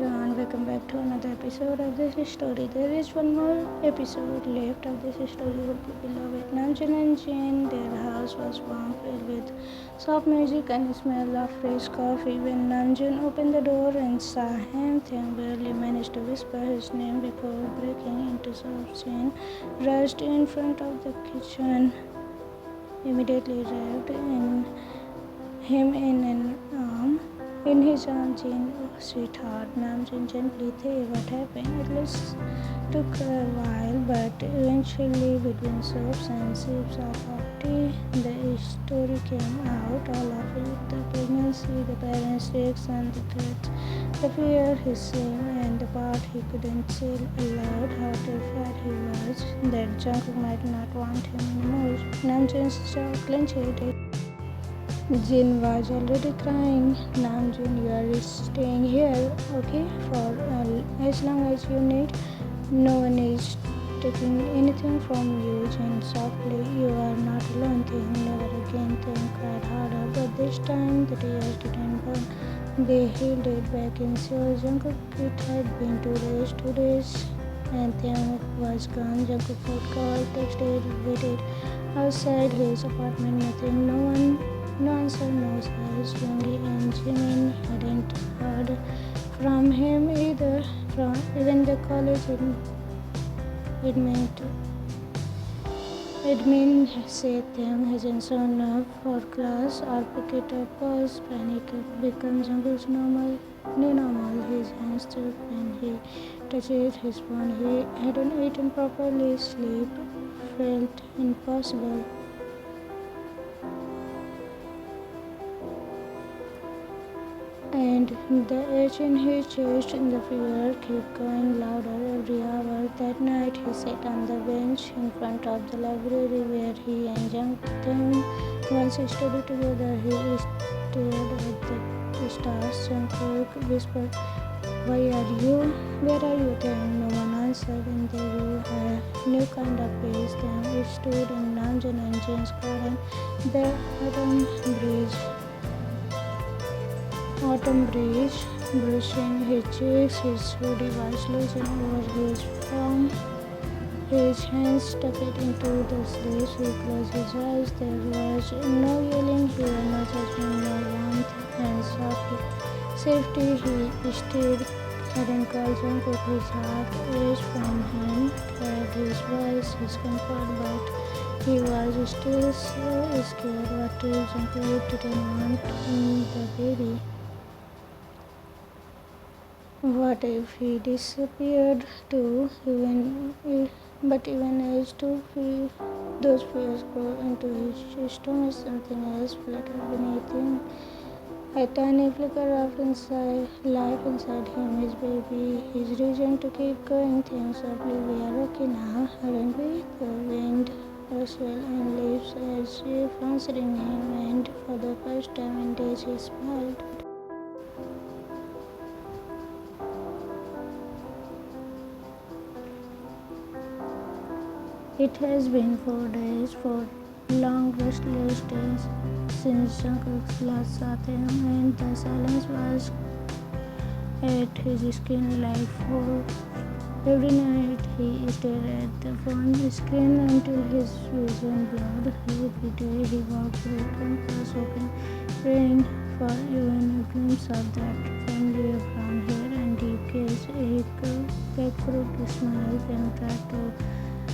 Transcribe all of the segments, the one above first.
everyone, welcome back to another episode of this story. There is one more episode left of this story with the beloved Namjoon and Jin. Their house was warm, filled with soft music and smell of fresh coffee. When Namjoon opened the door and saw him, Taehyung barely managed to whisper his name before breaking into soft. Jin rushed in front of the kitchen, immediately wrapped him in an arm. In his arms, Jane, sweetheart, Namjoon gently said what happened. It took a while, but eventually, between soaps and sips of hot tea, the story came out. All of it: the pregnancy, the parents' reaction, the threats, the fear, his shame, and the part he couldn't say aloud how terrified he was that Jungkook might not want him anymore. Namjoon's jaw clenched. Jin was already crying. Namjoon, you are staying here, okay? For as long as you need. No one is taking anything from you. Jin softly. You are not alone. Taehyung never again. Taehyung cried harder, but this time the tears didn't burn. They held it back in tears. Jungkook, it had been 2 days, and Taehyung was gone. Jungkook had called, texted, waited outside his apartment. Nothing. No answer, no size. Yoongi and Jimin hadn't heard from him either. From even the college admin said Taehyung hasn't shown up for class or picked up calls. Panic becomes Jungkook's new normal. His hands shook when he touched his phone. He hadn't eaten properly. Sleep felt impossible. And the itch in his chest and the fever kept going louder every hour. That night he sat on the bench in front of the library where he and Jungkook once studied together. He stared at the stars. Jungkook whispered, where are you? Taehyung? No one answered, and they grew a new kind of peace. Then it stood in Namjoon and Jin's garden. The autumn breeze brushing his cheeks. His hoodie was loosened over his palm. His hands tucked into the sleeves. He closed his eyes. There was no yelling here, no judgment, no warmth, and safety. He still hadn't called Jungkook. His heart raced from him, carried his voice, his comfort, but he was still so scared. What if Jungkook didn't want the baby? What if he disappeared too? Even as those fears grew into his stomach, something else fluttered beneath him. A tiny flicker of life inside him, his baby, his reason to keep going. Things softly, we are okay now, aren't we? The wind rustled and leaves as if answering him, and for the first time in days he smiled. It has been 4 days, 4 long restless days since Jungkook's last saw him, and the silence was at his skin like fog. Every night he stared at the phone screen until his vision blurred. Every day he walked through campus open, praying for even a glimpse of that familiar brown hair and deep gaze. Taekook smiled and tried to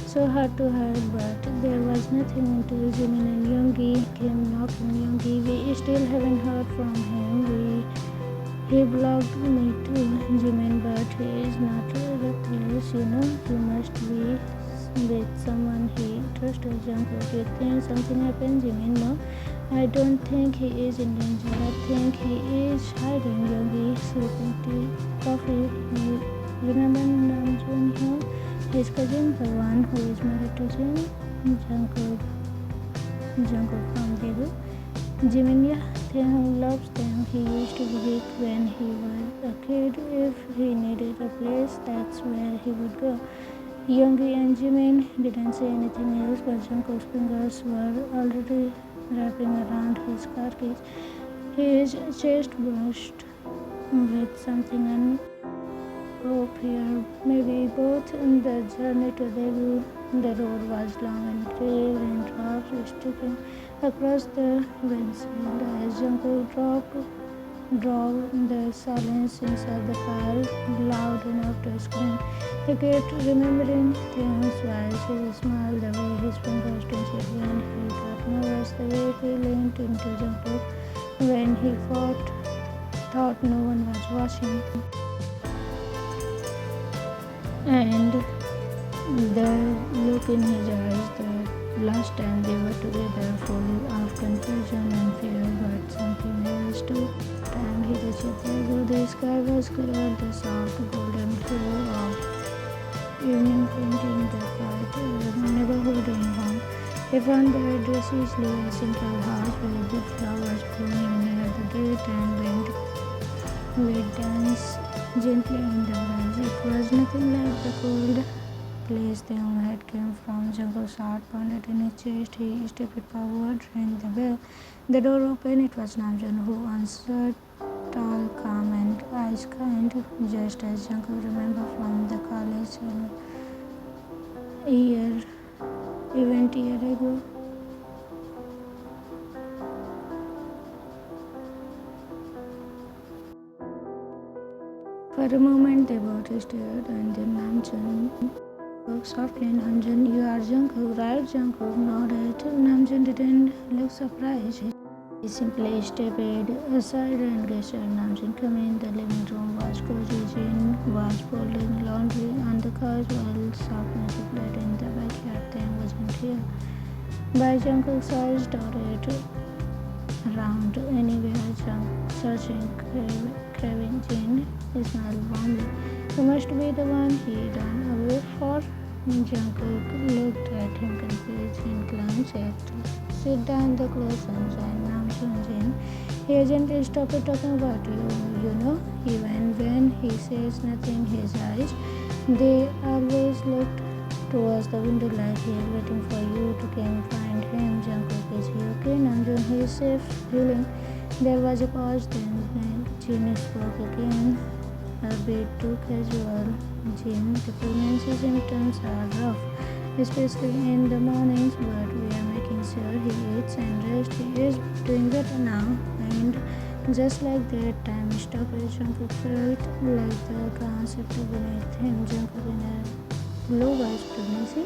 so hard to hide, but there was nothing until Jimin and Yoongi came knocking. Yoongi, we still haven't heard from him. He blocked me too, Jimin, but he is not reckless, you know. He must be with someone he trusted. Jungkook, you think something happened, Jimin? No, I don't think he is in danger. I think he is hiding. Yoongi, sipping coffee. Remember Namjoon? His cousin, the one who is married to Jin, Jungkook from Daegu. Jimin, yeah, Taehyung loves them. He used to be weak when he was a kid. If he needed a place, that's where he would go. Yoongi and Jimin didn't say anything else, but Jungkook's fingers were already wrapping around his car keys. His chest brushed with something hope here. Maybe both. In the journey to Daegu, the road was long and gray, raindrops were sticking across the windshield as Jungkook drove the silence inside the car loud enough to scream. He kept remembering Taehyung's voice, his smile, the way his fingers twitched when he got nervous, the way he leaned into Jungkook when he thought no one was watching. And the look in his eyes the last time they were together, full of confusion and fear, but something else too. The time he reached Daegu, the sky was clear, the soft golden glow of evening painting the quiet neighborhood in home. They found the address easily, a simple house with big flowers blooming near the gate and wind would dance gently in the breeze. It was nothing like the cold place Taehyung had come from. Jungkook's heart pounded in his chest. He stepped forward, rang the bell. The door opened. It was Namjoon who answered, tall, calm, and eyes kind, just as Jungkook remembered from the college event year ago. For a moment they both stared, and then Namjoon spoke softly. Namjoon, you are Jungkook, right? Jungkook nodded. Namjoon didn't look surprised. He simply stepped aside and gestured. Namjoon, come in. The living room was cozy. Jin was folding laundry on the couch while soft music played in the backyard. Taehyung wasn't here. By Jungkook's eyes darted around anywhere, searching, craving Jin. He smiled warmly. You must be the one he ran away for. Jungkook looked at him confused. Jin glanced at sit down the close sunshine. Namjoon, Jin. He gently stopped talking about you. You know, even when he says nothing, his eyes, they always looked towards the window like he is waiting for you to come find him. Jungkook, is he okay? Namjoon, he is safe, healing. There was a pause, then Jin spoke again, a bit too casual. Jin, the pregnancy symptoms are rough, especially in the mornings, but we are making sure he eats and rests. He is doing better now. And just like that, time stopped. Jungkook felt like the ground shifted beneath him. Jungkook in a low voice, pregnancy?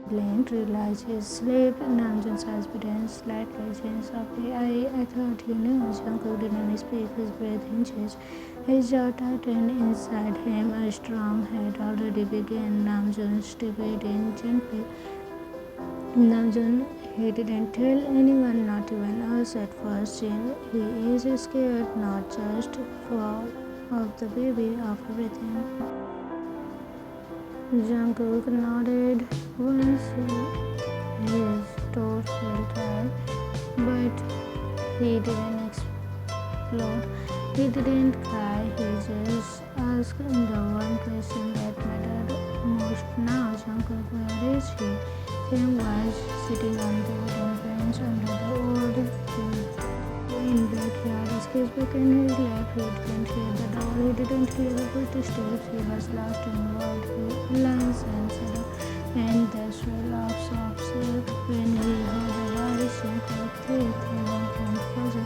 Blind realized his sleep. Namjoon's eyes began slightly changed softly. I thought you knew. Jungkook didn't speak. His breathing changed. His jaw tightened inside him. A storm had already begun. Namjoon stepped in gently. Namjoon, he didn't tell anyone, not even us at first. He is scared, not just of the baby, of everything. Jungkook nodded once his throat felt tired, but he didn't explode. He didn't cry. He just asked the one question that mattered most now. Jungkook, where is he? Taehyung was sitting on the wooden bench under the old tree in the backyard. A sketchbook in his lap. He didn't hear the door. He didn't hear the footsteps. He was lost in wild lines and shadow and the swirl of soft silk. When he heard the voice, Jungkook Taehyung came closer.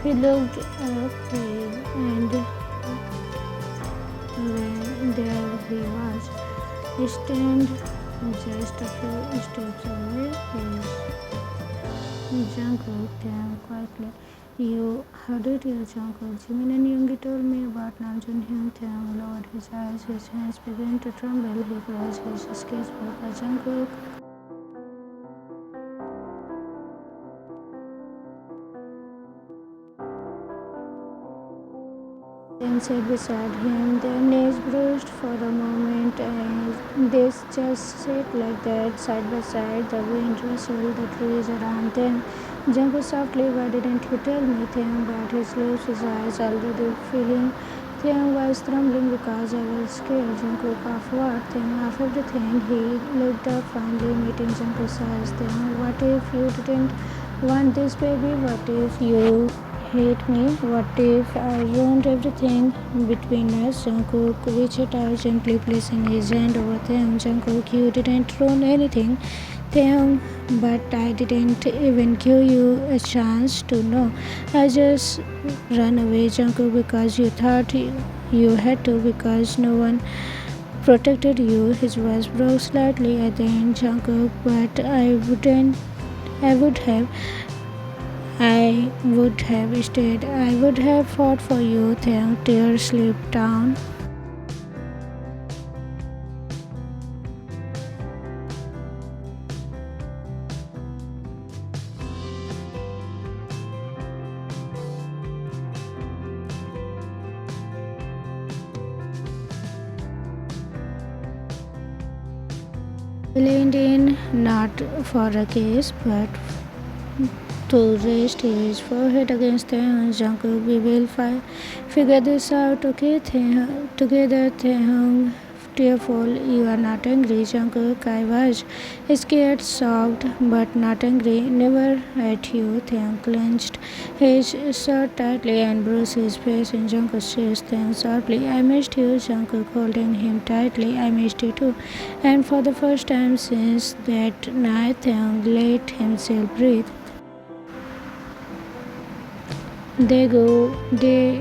He looked up and there he was, stand just a few steps away. Jungkook came quietly. How did you, Jungkook? Jimin and Yoongi told me about Namjoon. Taehyung lowered his eyes. His hands began to tremble. He closed his sketchbook. Jungkook. Then sat beside him. Their knees brushed for a moment, and they just sat like that, side by side. The wind rustled the trees around them. Jungkook softly, why didn't you tell me? Taehyung bit his lips, his eyes already feeling. Taehyung was trembling because I was scared. Jungkook, of what? Taehyung, of everything. He looked up, finally meeting Jungkook's eyes. Taehyung, what if you didn't want this baby? What if you hate me? What if I ruined everything between us? Jungkook reached out, gently placing his hand over Taehyung. Jungkook, you didn't ruin anything, Taehyung, but I didn't even give you a chance to know. I just ran away, Jungkook, because you thought you had to, because no one protected you. His voice broke slightly at the end, Jungkook, but I would have. I would have stayed. I would have fought for you. Tears slipped down. He leaned in, not for a kiss, but to rest his forehead against Taehyung's. Jungkook, we will figure this out, okay? Together, Taehyung, tearful. You are not angry, Jungkook. I was scared, shocked, but not angry. Never at you. Taehyung clenched his shirt tightly and bruised his face in Jungkook's chest. Taehyung sharply, I missed you. Jungkook holding him tightly. I missed you too. And for the first time since that night, Taehyung let himself breathe. Daegu, day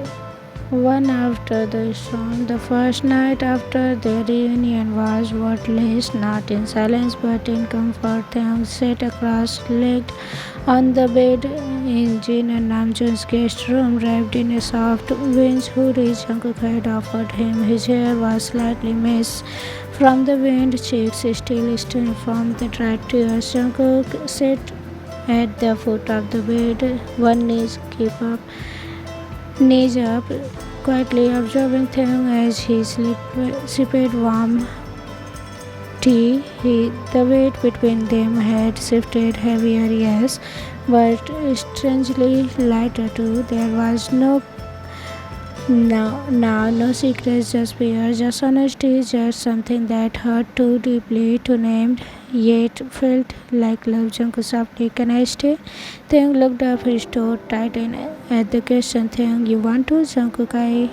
one after the storm. The first night after their reunion was worthless, not in silence but in comfort. Taehyung sat cross-legged on the bed in Jin and Namjoon's guest room, wrapped in a soft wind hoodie Jungkook had offered him. His hair was slightly messed from the wind, cheeks still stained from the dried tears. Jungkook sat at the foot of the bed, one knees up, quietly observing Taehyung as he sipped warm tea. The weight between them had shifted heavier, yes, but strangely lighter too. There was no secrets, just fear, just honesty, just something that hurt too deeply to name, yet felt like love. Jungkook softly, can I stay? Taehyung looked up, his throat tightened at the question. Taehyung, you want to? Jungkook, I.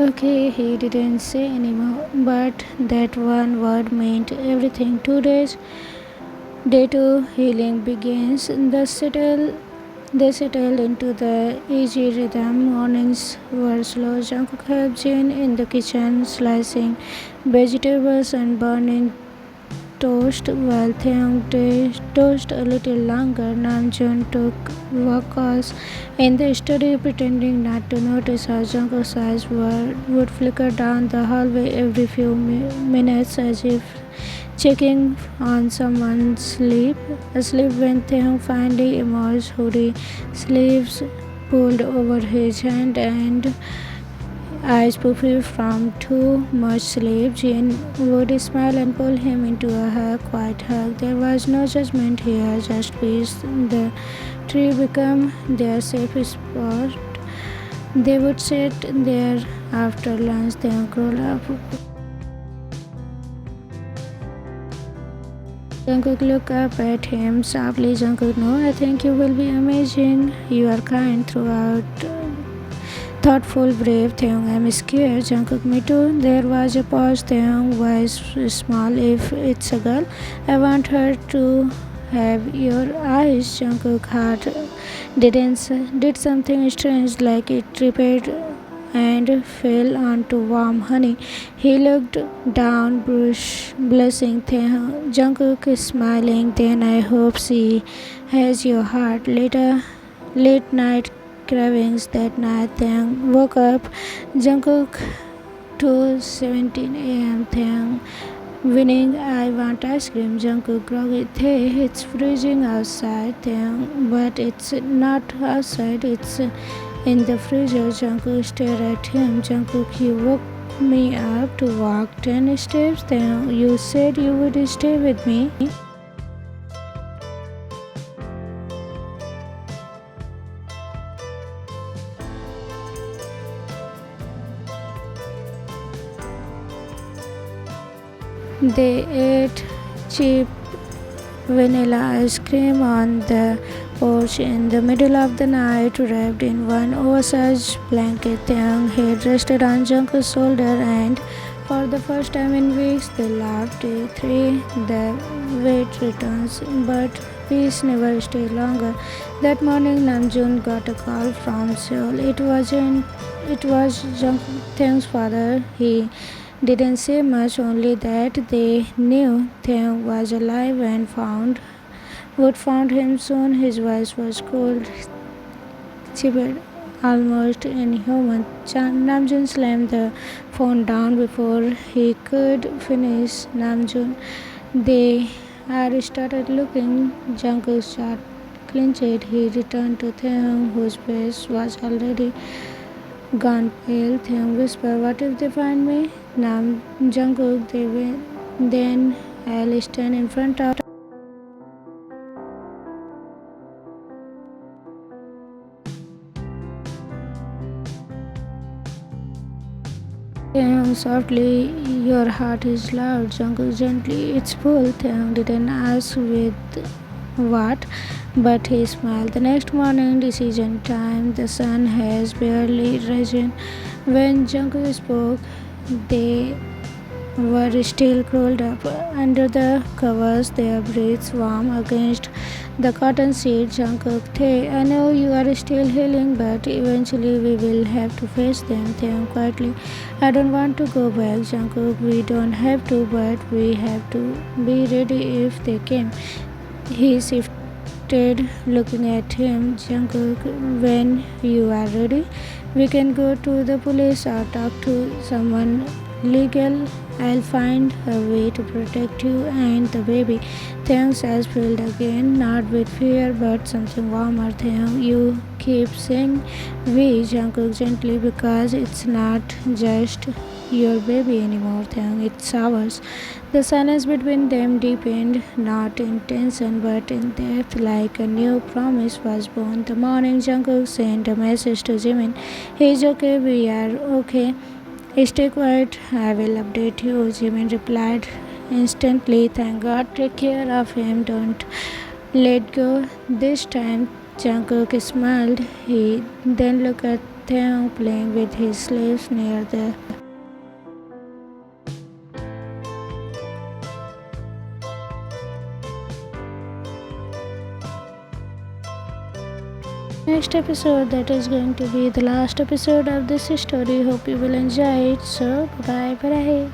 Okay, he didn't say anymore, but that one word meant everything. 2 days. Day 2 healing begins. They settled into the easy rhythm. Mornings were slow. Jungkook helped Jin in the kitchen, slicing vegetables and burning toast, while Taehyung toast a little longer. Namjoon took walks in the study, pretending not to notice how Jungkook's eyes would flicker down the hallway every few minutes, as if checking on someone's asleep. When Taehyung finally emerged, hoodie sleeves pulled over his hand and eyes puffy from too much sleep, Jin would smile and pull him into a quiet hug. There was no judgment here, just peace. The tree became their safe spot. They would sit there after lunch, then curl up. Jungkook looked up at him sharply. Jungkook, no, I think you will be amazing. You are kind throughout. Thoughtful, brave. Taehyung, I'm scared. Jungkook, me too. There was a pause. Taehyung voice small. If it's a girl, I want her to have your eyes. Jungkook heart did something strange, like it tripped and fell onto warm honey. He looked down, blushing. Jungkook is smiling. Then I hope she has your heart. Later, late night cravings that night. Taehyung woke up. Jungkook 2:17 a.m. Taehyung winning. I want ice cream. Jungkook groggy. Hey, it's freezing outside. Taehyung, but it's not outside. It's in the freezer. Jungkook stared at him. Jungkook, you woke me up to walk 10 steps. Taehyung, you said you would stay with me. They ate cheap vanilla ice cream on the porch in the middle of the night, wrapped in one oversized blanket. Taehyung head rested on Jungkook's shoulder, and for the first time in weeks, they laughed. Day 3, the wait returns, but peace never stayed longer. That morning, Namjoon got a call from Seoul. It was Jungkook's father. He didn't say much, only that they knew Taehyung was alive and would found him soon. His voice was cold, chipper, almost inhuman. Namjoon slammed the phone down before he could finish. Namjoon, they had started looking. Jungkook's jaw clenched. He returned to Taehyung, whose face was already gone pale. Taehyung whispered, "What if they find me?" Jungkook, then I'll stand in front of Taehyung softly. Your heart is loud. Jungkook gently. It's full. Taehyung didn't ask with what, but he smiled. The next morning, decision time. The sun has barely risen. When Jungkook spoke, they were still curled up under the covers, their breaths warm against the cotton sheet. Jungkook, I know you are still healing, but eventually we will have to face them. Taehyung quietly, I don't want to go back. Jungkook, we don't have to, but we have to be ready if they came. He shifted, looking at him. Jungkook, when you are ready, we can go to the police or talk to someone legal. I'll find a way to protect you and the baby. Taehyung's eyes filled again, not with fear, but something warmer. Taehyung, you keep saying we, Jungkook gently, because it's not just your baby anymore, Taehyung, it's ours. The silence between them deepened, not in tension, but in depth, like a new promise was born. The morning, Jungkook sent a message to Jimin. He's okay, we are okay. Stay quiet, I will update you. Jimin replied instantly, thank God, take care of him, don't let go. This time, Jungkook smiled. He then looked at Taehyung playing with his sleeves near the next episode. That is going to be the last episode of this story. Hope you will enjoy it. So, bye bye.